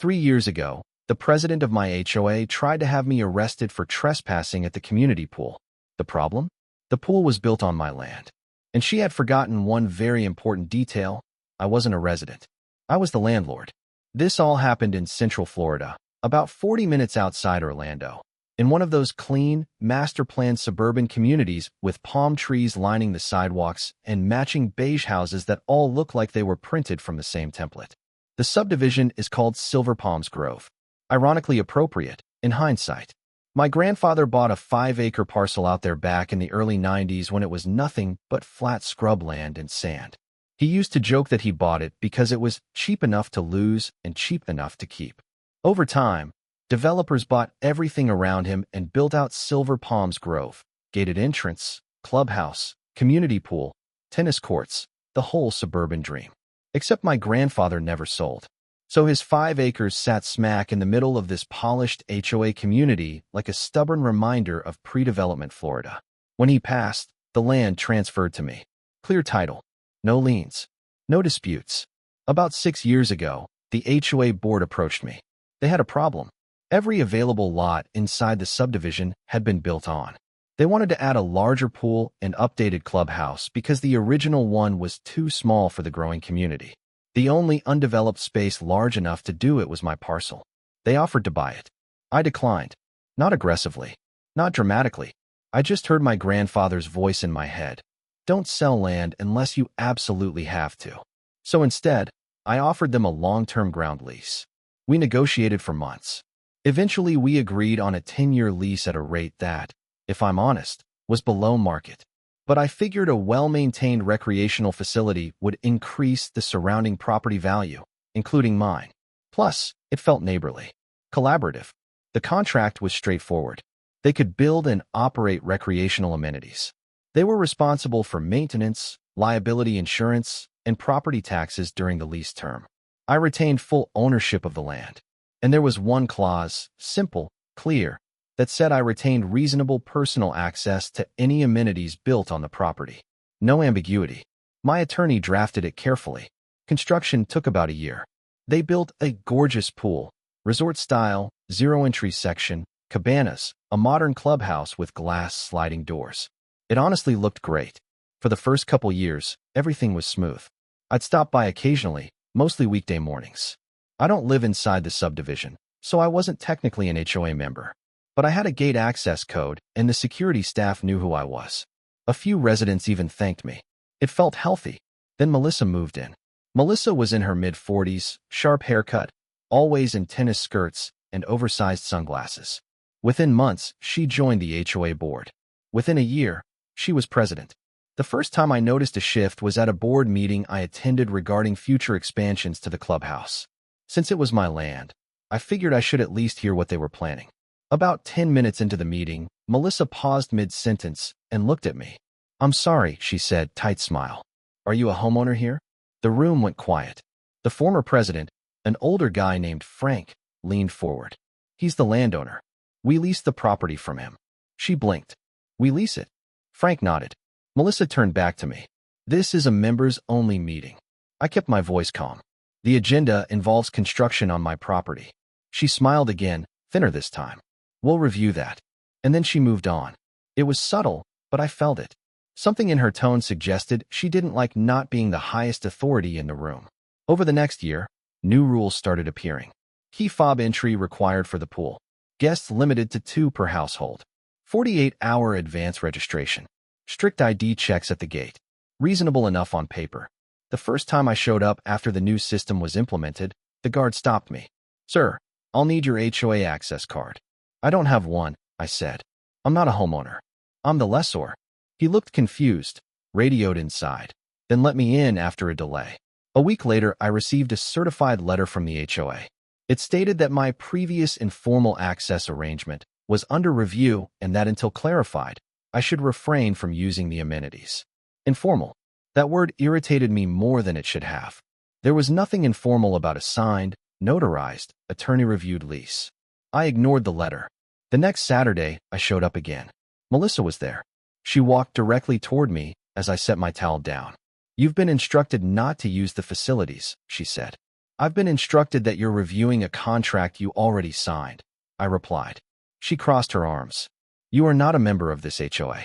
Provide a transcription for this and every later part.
3 years ago, the president of my HOA tried to have me arrested for trespassing at the community pool. The problem? The pool was built on my land. And she had forgotten one very important detail. I wasn't a resident. I was the landlord. This all happened in Central Florida, about 40 minutes outside Orlando, in one of those clean, master-planned suburban communities with palm trees lining the sidewalks and matching beige houses that all look like they were printed from the same template. The subdivision is called Silver Palms Grove. Ironically appropriate, in hindsight. My grandfather bought a 5-acre parcel out there back in the early 90s when it was nothing but flat scrubland and sand. He used to joke that he bought it because it was cheap enough to lose and cheap enough to keep. Over time, developers bought everything around him and built out Silver Palms Grove, gated entrance, clubhouse, community pool, tennis courts, the whole suburban dream. Except my grandfather never sold. So his 5 acres sat smack in the middle of this polished HOA community like a stubborn reminder of pre-development Florida. When he passed, the land transferred to me. Clear title. No liens. No disputes. About 6 years ago, the HOA board approached me. They had a problem. Every available lot inside the subdivision had been built on. They wanted to add a larger pool and updated clubhouse because the original one was too small for the growing community. The only undeveloped space large enough to do it was my parcel. They offered to buy it. I declined. Not aggressively. Not dramatically. I just heard my grandfather's voice in my head. Don't sell land unless you absolutely have to. So instead, I offered them a long-term ground lease. We negotiated for months. Eventually, we agreed on a 10-year lease at a rate that, if I'm honest, was below market. But I figured a well-maintained recreational facility would increase the surrounding property value, including mine. Plus, it felt neighborly, collaborative. The contract was straightforward. They could build and operate recreational amenities. They were responsible for maintenance, liability insurance, and property taxes during the lease term. I retained full ownership of the land. And there was one clause, simple, clear, that said I retained reasonable personal access to any amenities built on the property. No ambiguity. My attorney drafted it carefully. Construction took about a year. They built a gorgeous pool, resort-style, zero-entry section, cabanas, a modern clubhouse with glass sliding doors. It honestly looked great. For the first couple years, everything was smooth. I'd stop by occasionally, mostly weekday mornings. I don't live inside the subdivision, so I wasn't technically an HOA member. But I had a gate access code, and the security staff knew who I was. A few residents even thanked me. It felt healthy. Then Melissa moved in. Melissa was in her mid-40s, sharp haircut, always in tennis skirts and oversized sunglasses. Within months, she joined the HOA board. Within a year, she was president. The first time I noticed a shift was at a board meeting I attended regarding future expansions to the clubhouse. Since it was my land, I figured I should at least hear what they were planning. About 10 minutes into the meeting, Melissa paused mid-sentence and looked at me. "I'm sorry," she said, tight smile. "Are you a homeowner here?" The room went quiet. The former president, an older guy named Frank, leaned forward. "He's the landowner. We lease the property from him." She blinked. "We lease it?" Frank nodded. Melissa turned back to me. "This is a members-only meeting." I kept my voice calm. "The agenda involves construction on my property." She smiled again, thinner this time. "We'll review that." And then she moved on. It was subtle, but I felt it. Something in her tone suggested she didn't like not being the highest authority in the room. Over the next year, new rules started appearing. Key fob entry required for the pool. Guests limited to 2 per household. 48-hour advance registration. Strict ID checks at the gate. Reasonable enough on paper. The first time I showed up after the new system was implemented, the guard stopped me. "Sir, I'll need your HOA access card." "I don't have one," I said. "I'm not a homeowner. I'm the lessor." He looked confused, radioed inside, then let me in after a delay. A week later, I received a certified letter from the HOA. It stated that my previous informal access arrangement was under review and that until clarified, I should refrain from using the amenities. Informal. That word irritated me more than it should have. There was nothing informal about a signed, notarized, attorney-reviewed lease. I ignored the letter. The next Saturday, I showed up again. Melissa was there. She walked directly toward me as I set my towel down. "You've been instructed not to use the facilities," she said. I've been instructed that you're reviewing a contract you already signed, I replied. She crossed her arms. You are not a member of this HOA.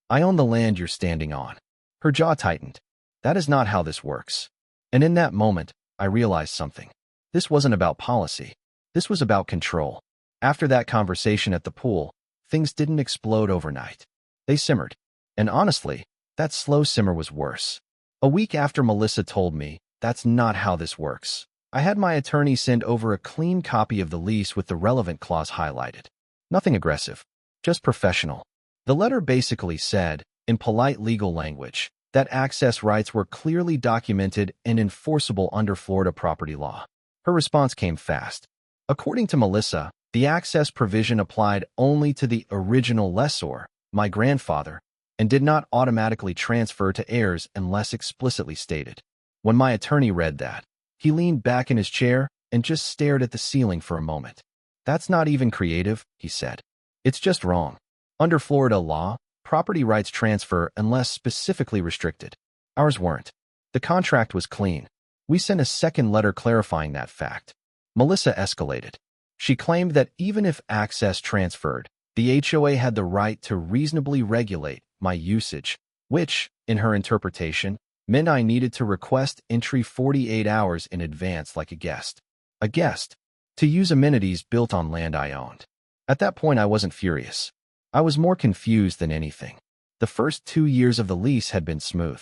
I own the land you're standing on. Her jaw tightened. That is not how this works. And in that moment, I realized something. This wasn't about policy. This was about control. After that conversation at the pool, things didn't explode overnight. They simmered. And honestly, that slow simmer was worse. A week after Melissa told me, that's not how this works, I had my attorney send over a clean copy of the lease with the relevant clause highlighted. Nothing aggressive, just professional. The letter basically said, in polite legal language, that access rights were clearly documented and enforceable under Florida property law. Her response came fast. According to Melissa, the access provision applied only to the original lessor, my grandfather, and did not automatically transfer to heirs unless explicitly stated. When my attorney read that, he leaned back in his chair and just stared at the ceiling for a moment. That's not even creative, he said. It's just wrong. Under Florida law, property rights transfer unless specifically restricted. Ours weren't. The contract was clean. We sent a second letter clarifying that fact. Melissa escalated. She claimed that even if access transferred, the HOA had the right to reasonably regulate my usage, which, in her interpretation, meant I needed to request entry 48 hours in advance like a guest. A guest, to use amenities built on land I owned. At that point, I wasn't furious. I was more confused than anything. The first 2 years of the lease had been smooth.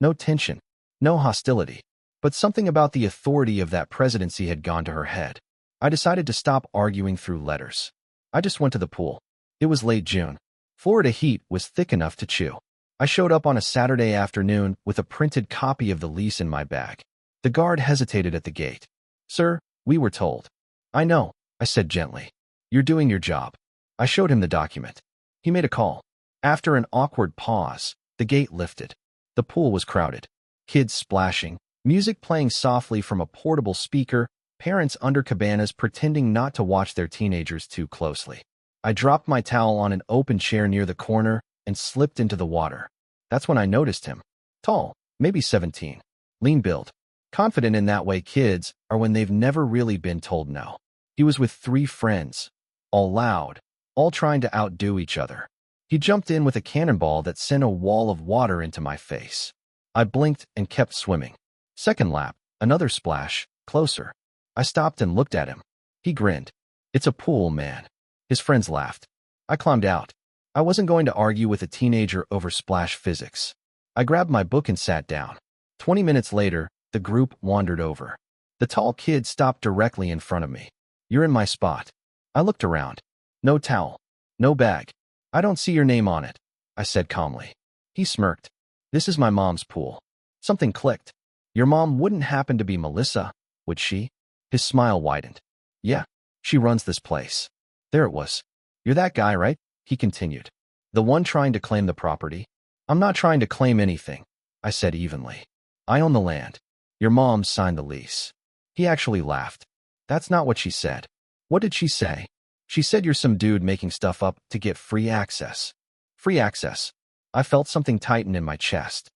No tension, no hostility. But something about the authority of that presidency had gone to her head. I decided to stop arguing through letters. I just went to the pool. It was late June. Florida heat was thick enough to chew. I showed up on a Saturday afternoon with a printed copy of the lease in my bag. The guard hesitated at the gate. Sir, we were told. I know, I said gently. You're doing your job. I showed him the document. He made a call. After an awkward pause, the gate lifted. The pool was crowded. Kids splashing, music playing softly from a portable speaker, parents under cabanas pretending not to watch their teenagers too closely. I dropped my towel on an open chair near the corner and slipped into the water. That's when I noticed him. Tall, maybe 17. Lean build. Confident in that way kids are when they've never really been told no. He was with 3 friends, all loud, all trying to outdo each other. He jumped in with a cannonball that sent a wall of water into my face. I blinked and kept swimming. Second lap, another splash, closer. I stopped and looked at him. He grinned. It's a pool, man. His friends laughed. I climbed out. I wasn't going to argue with a teenager over splash physics. I grabbed my book and sat down. 20 minutes later, the group wandered over. The tall kid stopped directly in front of me. You're in my spot. I looked around. No towel. No bag. I don't see your name on it, I said calmly. He smirked. This is my mom's pool. Something clicked. Your mom wouldn't happen to be Melissa, would she? His smile widened. Yeah, she runs this place. There it was. You're that guy, right? He continued. The one trying to claim the property? I'm not trying to claim anything, I said evenly. I own the land. Your mom signed the lease. He actually laughed. That's not what she said. What did she say? She said you're some dude making stuff up to get free access. Free access. I felt something tighten in my chest.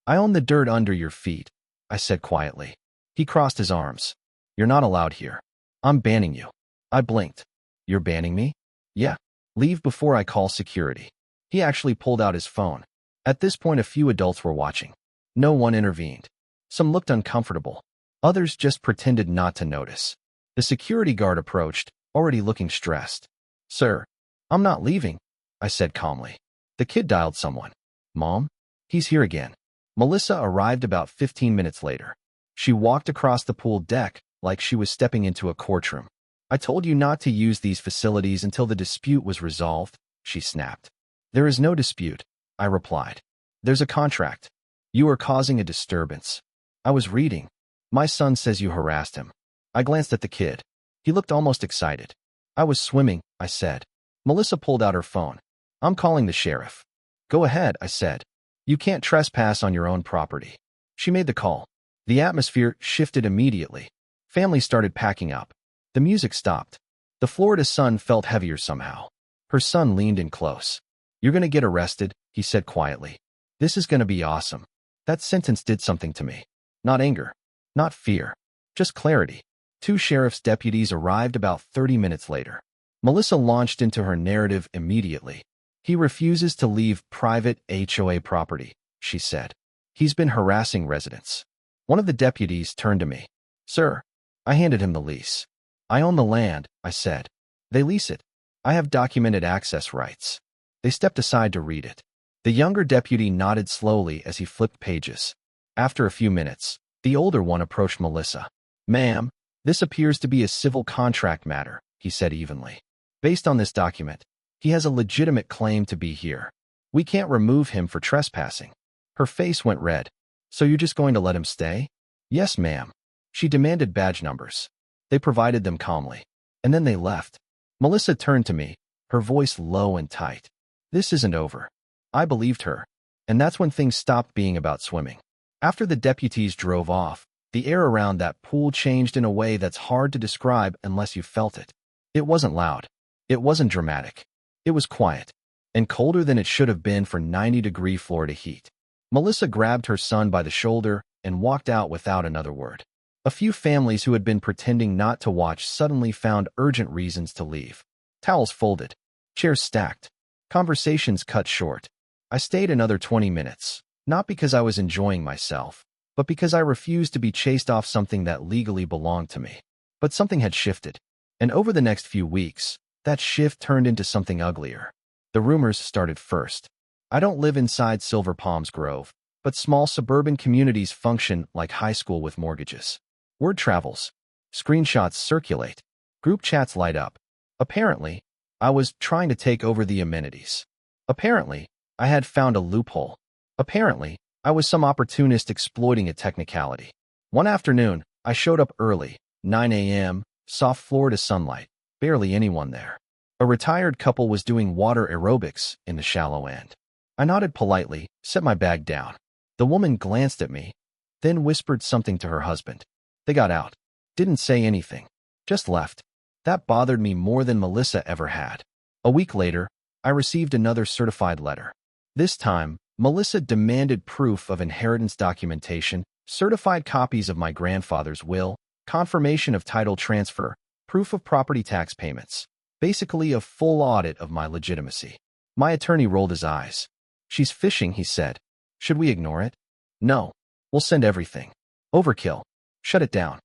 I own the dirt under your feet, I said quietly. He crossed his arms. You're not allowed here. I'm banning you. I blinked. You're banning me? Yeah. Leave before I call security. He actually pulled out his phone. At this point, a few adults were watching. No one intervened. Some looked uncomfortable. Others just pretended not to notice. The security guard approached, already looking stressed. Sir, I'm not leaving, I said calmly. The kid dialed someone. Mom? He's here again. Melissa arrived about 15 minutes later. She walked across the pool deck like she was stepping into a courtroom. I told you not to use these facilities until the dispute was resolved, she snapped. There is no dispute, I replied. There's a contract. You are causing a disturbance. I was reading. My son says you harassed him. I glanced at the kid. He looked almost excited. I was swimming, I said. Melissa pulled out her phone. I'm calling the sheriff. Go ahead, I said. You can't trespass on your own property. She made the call. The atmosphere shifted immediately. Families started packing up. The music stopped. The Florida sun felt heavier somehow. Her son leaned in close. You're going to get arrested, he said quietly. This is going to be awesome. That sentence did something to me. Not anger. Not fear. Just clarity. 2 sheriff's deputies arrived about 30 minutes later. Melissa launched into her narrative immediately. He refuses to leave private HOA property, she said. He's been harassing residents. One of the deputies turned to me. Sir, I handed him the lease. I own the land, I said. They lease it. I have documented access rights. They stepped aside to read it. The younger deputy nodded slowly as he flipped pages. After a few minutes, the older one approached Melissa. Ma'am, this appears to be a civil contract matter, he said evenly. Based on this document, he has a legitimate claim to be here. We can't remove him for trespassing. Her face went red. So you're just going to let him stay? Yes, ma'am. She demanded badge numbers. They provided them calmly. And then they left. Melissa turned to me, her voice low and tight. This isn't over. I believed her. And that's when things stopped being about swimming. After the deputies drove off, the air around that pool changed in a way that's hard to describe unless you felt it. It wasn't loud. It wasn't dramatic. It was quiet, and colder than it should have been for 90-degree Florida heat. Melissa grabbed her son by the shoulder and walked out without another word. A few families who had been pretending not to watch suddenly found urgent reasons to leave. Towels folded, chairs stacked, conversations cut short. I stayed another 20 minutes, not because I was enjoying myself, but because I refused to be chased off something that legally belonged to me. But something had shifted, and over the next few weeks, that shift turned into something uglier. The rumors started first. I don't live inside Silver Palms Grove, but small suburban communities function like high school with mortgages. Word travels. Screenshots circulate. Group chats light up. Apparently, I was trying to take over the amenities. Apparently, I had found a loophole. Apparently, I was some opportunist exploiting a technicality. One afternoon, I showed up early, 9 a.m., soft Florida sunlight, barely anyone there. A retired couple was doing water aerobics in the shallow end. I nodded politely, set my bag down. The woman glanced at me, then whispered something to her husband. They got out. Didn't say anything. Just left. That bothered me more than Melissa ever had. A week later, I received another certified letter. This time, Melissa demanded proof of inheritance documentation, certified copies of my grandfather's will, confirmation of title transfer, proof of property tax payments. Basically a full audit of my legitimacy. My attorney rolled his eyes. She's fishing, he said. Should we ignore it? No. We'll send everything. Overkill. Shut it down.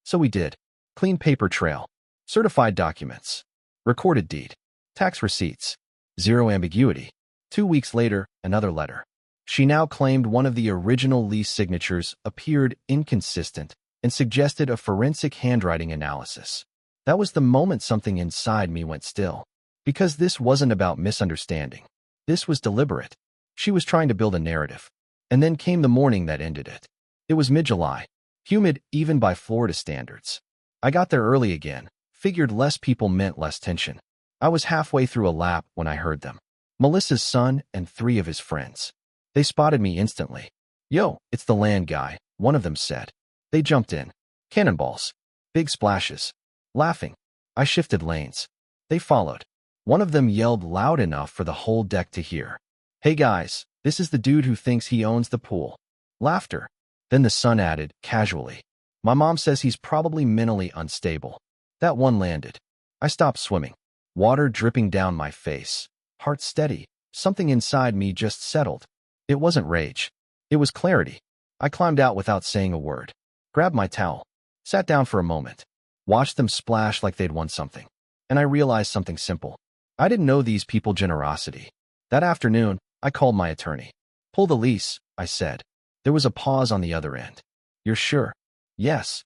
So we did. Clean paper trail. Certified documents. Recorded deed. Tax receipts. Zero ambiguity. 2 weeks later, another letter. She now claimed one of the original lease signatures appeared inconsistent and suggested a forensic handwriting analysis. That was the moment something inside me went still. Because this wasn't about misunderstanding. This was deliberate. She was trying to build a narrative. And then came the morning that ended it. It was mid-July. Humid even by Florida standards. I got there early again. Figured less people meant less tension. I was halfway through a lap when I heard them. Melissa's son and 3 of his friends. They spotted me instantly. Yo, it's the land guy, one of them said. They jumped in. Cannonballs. Big splashes. Laughing. I shifted lanes. They followed. One of them yelled loud enough for the whole deck to hear. Hey guys, this is the dude who thinks he owns the pool. Laughter. Then the son added, casually. My mom says he's probably mentally unstable. That one landed. I stopped swimming. Water dripping down my face. Heart steady. Something inside me just settled. It wasn't rage. It was clarity. I climbed out without saying a word. Grabbed my towel. Sat down for a moment. Watched them splash like they'd won something. And I realized something simple. I didn't know these people generosity. That afternoon, I called my attorney. Pull the lease, I said. There was a pause on the other end. You're sure? Yes.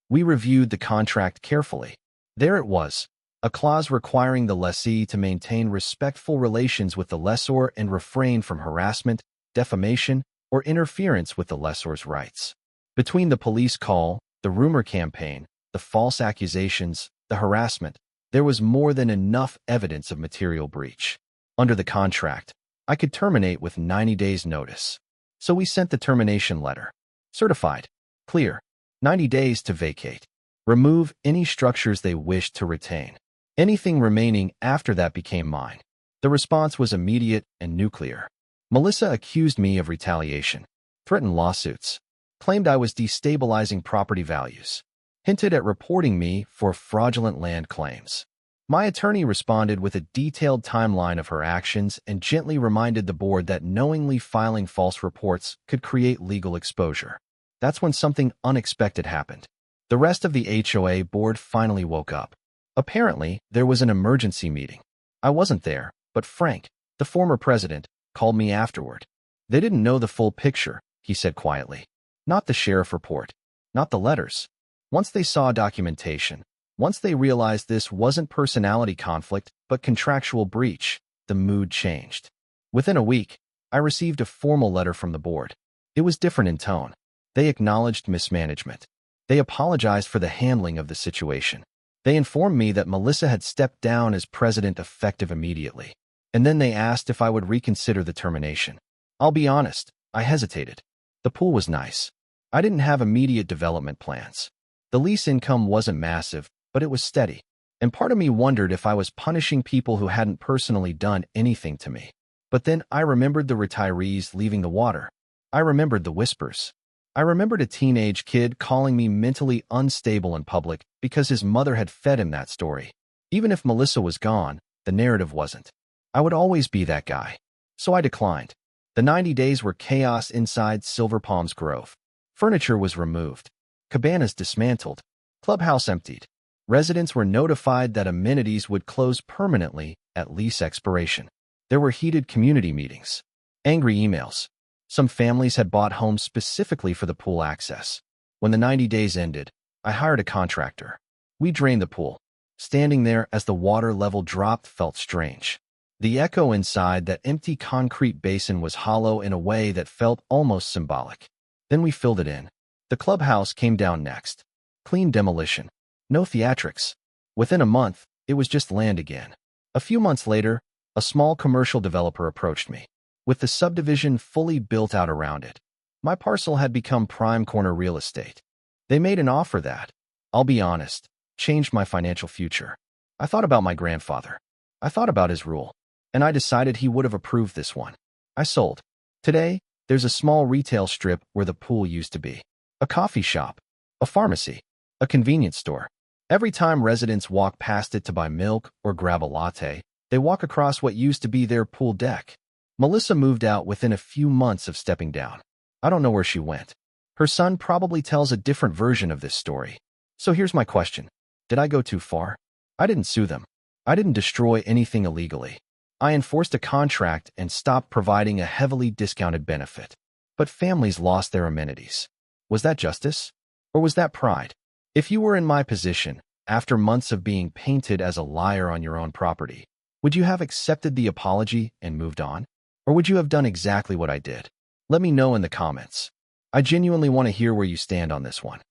We reviewed the contract carefully. There it was. A clause requiring the lessee to maintain respectful relations with the lessor and refrain from harassment, defamation, or interference with the lessor's rights. Between the police call, the rumor campaign, the false accusations, the harassment, there was more than enough evidence of material breach. Under the contract, I could terminate with 90 days' notice. So we sent the termination letter. Certified. Clear. 90 days to vacate. Remove any structures they wished to retain. Anything remaining after that became mine. The response was immediate and nuclear. Melissa accused me of retaliation, threatened lawsuits, claimed I was destabilizing property values. hinted at reporting me for fraudulent land claims. My attorney responded with a detailed timeline of her actions and gently reminded the board that knowingly filing false reports could create legal exposure. That's when something unexpected happened. The rest of the HOA board finally woke up. Apparently, there was an emergency meeting. I wasn't there, but Frank, the former president, called me afterward. They didn't know the full picture, he said quietly. Not the sheriff report. Not the letters. Once they saw documentation, once they realized this wasn't personality conflict but contractual breach, the mood changed. Within a week, I received a formal letter from the board. It was different in tone. They acknowledged mismanagement. They apologized for the handling of the situation. They informed me that Melissa had stepped down as president effective immediately. And then they asked if I would reconsider the termination. I'll be honest, I hesitated. The pool was nice. I didn't have immediate development plans. The lease income wasn't massive, but it was steady. And part of me wondered if I was punishing people who hadn't personally done anything to me. But then I remembered the retirees leaving the water. I remembered the whispers. I remembered a teenage kid calling me mentally unstable in public because his mother had fed him that story. Even if Melissa was gone, the narrative wasn't. I would always be that guy. So I declined. The 90 days were chaos inside Silver Palms Grove. Furniture was removed. Cabanas dismantled. Clubhouse emptied. Residents were notified that amenities would close permanently at lease expiration. There were heated community meetings. Angry emails. Some families had bought homes specifically for the pool access. When the 90 days ended, I hired a contractor. We drained the pool. Standing there as the water level dropped felt strange. The echo inside that empty concrete basin was hollow in a way that felt almost symbolic. Then we filled it in. The clubhouse came down next. Clean demolition. No theatrics. Within a month, it was just land again. A few months later, a small commercial developer approached me, with the subdivision fully built out around it. My parcel had become prime corner real estate. They made an offer that, I'll be honest, changed my financial future. I thought about my grandfather. I thought about his rule, and I decided he would have approved this one. I sold. Today, there's a small retail strip where the pool used to be. A coffee shop. A pharmacy. A convenience store. Every time residents walk past it to buy milk or grab a latte, they walk across what used to be their pool deck. Melissa moved out within a few months of stepping down. I don't know where she went. Her son probably tells a different version of this story. So here's my question. Did I go too far? I didn't sue them. I didn't destroy anything illegally. I enforced a contract and stopped providing a heavily discounted benefit. But families lost their amenities. Was that justice? Or was that pride? If you were in my position, after months of being painted as a liar on your own property, would you have accepted the apology and moved on? Or would you have done exactly what I did? Let me know in the comments. I genuinely want to hear where you stand on this one.